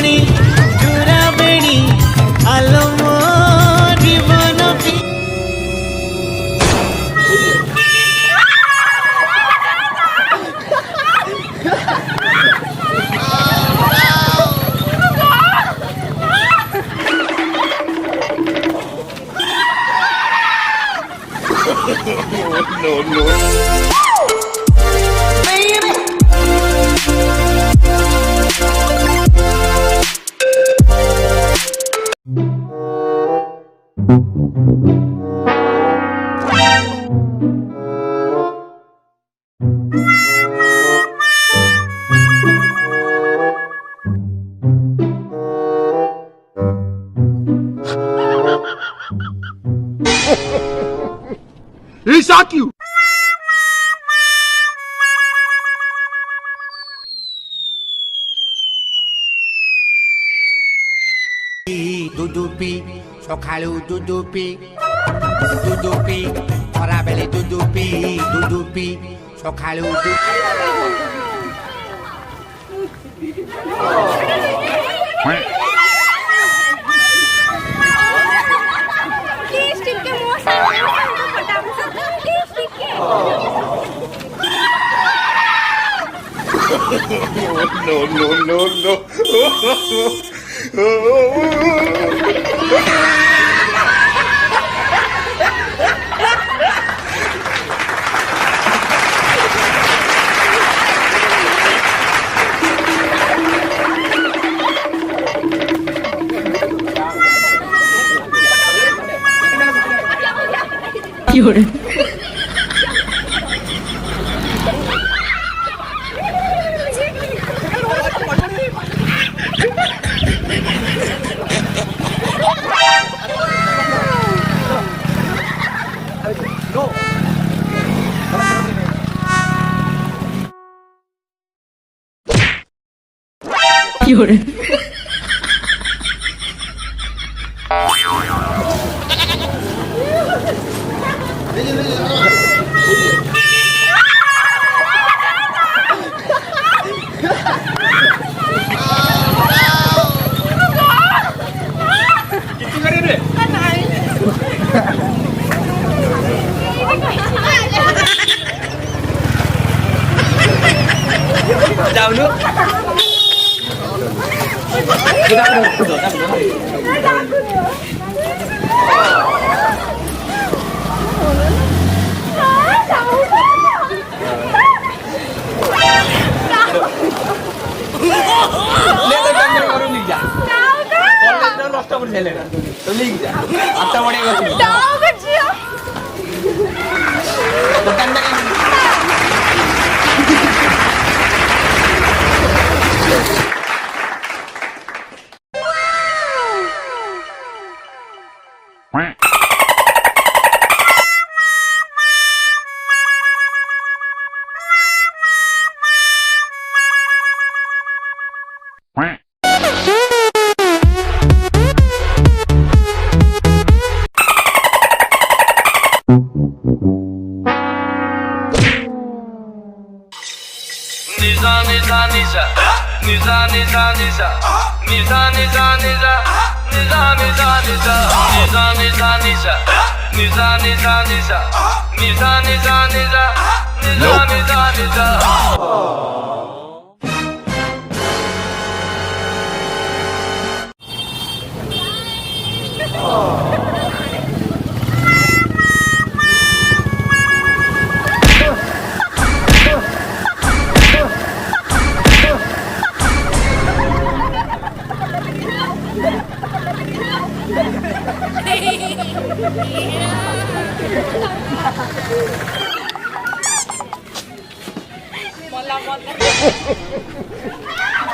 बेणी चूरा बेणी आलो मो जीवन No, no. He shock you. Dudupi, ସକାଳୁ ଦୁଦୁପି ଦୁଦୁପି ଖରାବେଳେ ଦୁଦୁପି ଦୁଦୁପି ସକାଳୁ No, no, no, no. You're You're Jauh lu.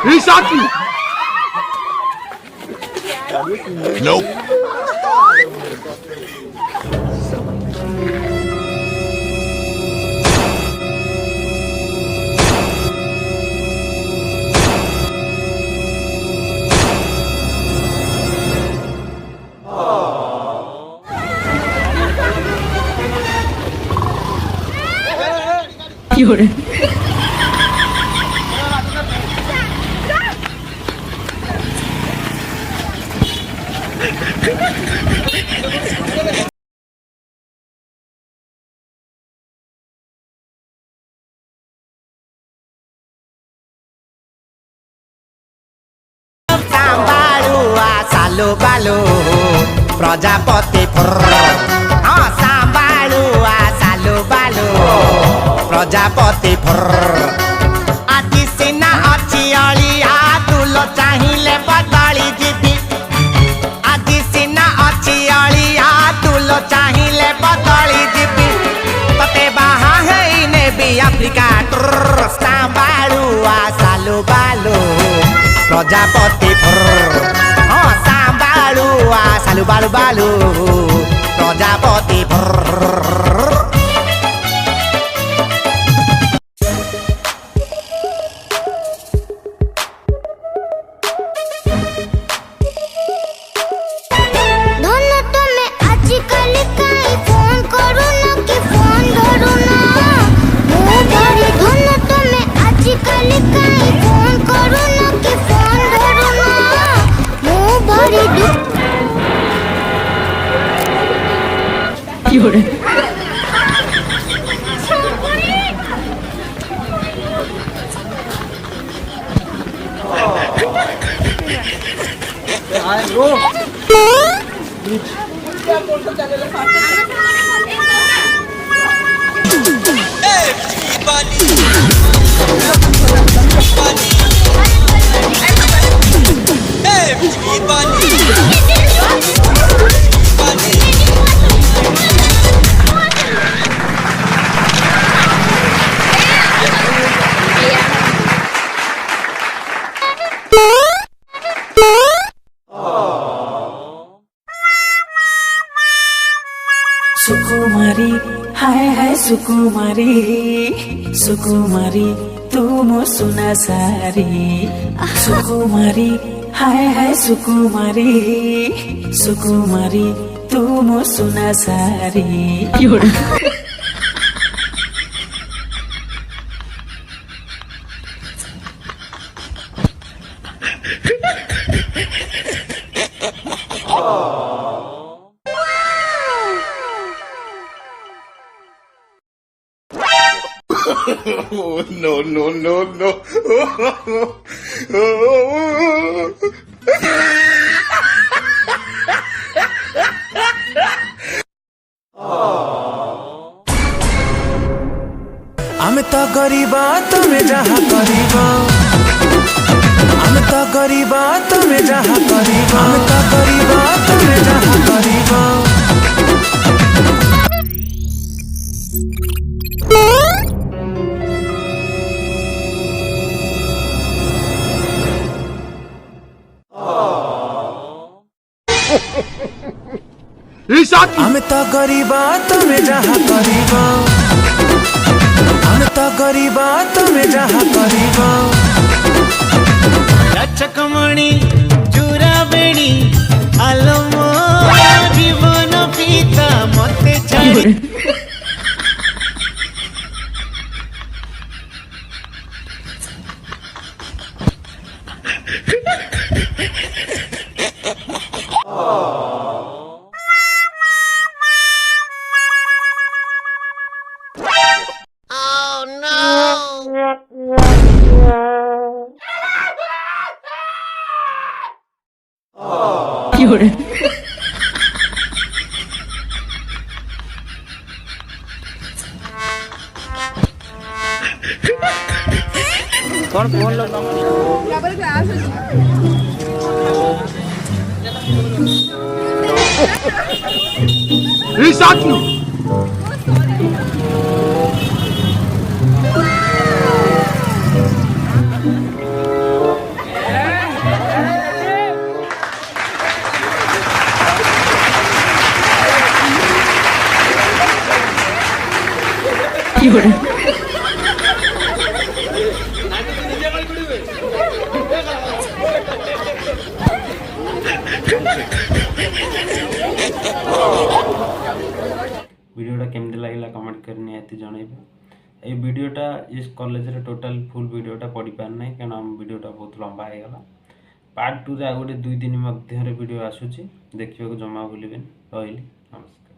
He shock you. Nope. You're सांबाळुआ सालू बालू प्रजापति हाँ सांबाळुआ सालू बालू प्रजापति आदि सिना अच्छी अलिया तुल चाहिए बदली जीवी आदि सिना अच्छी अलिया तुल चाहिए बदली जीवी तते बाहा है नेबी अफ्रिका सांबाळुआ सालू बालू प्रजापति हाँ सांबाळुआ सालू बालू बालू प्रजापति सुकुमारी हाय हाय सुकुमारी सुकुमारी तू मो सुना सारी सुकुमारी हाय हाय सुकुमारी सुकुमारी तू मो सुना सारी Oh, no, no, no, no. आमे तो गरीबा तुम्हें जहाँ करीबा आमे तो गरीबा तुम्हें जहाँ करीबा आमे तो गरीबा तुम्हें जहाँ करीबा आमे तो गरीबा तुम्हें जहाँ करीबा आमे तो गरीबा तुम्हें जहाँ करीबा लचकमणी चूरा बेणी आलमो जीवन पिता मते छाड़ी कौन फोन लो वीडियोटा केमती लगे कमेंट कर निहाती जनइबे ये वीडियोटा इस कॉलेज रे टोटल फुल वीडियोटा पढ़ी पार ना क्या वीडियोटा बहुत लंबा हो गला पार्ट 2 रे आ गोटे 2 दिन मध्य वीडियो आसुची देखिବାକୁ जमा भूलिबेन। रहिली नमस्कार।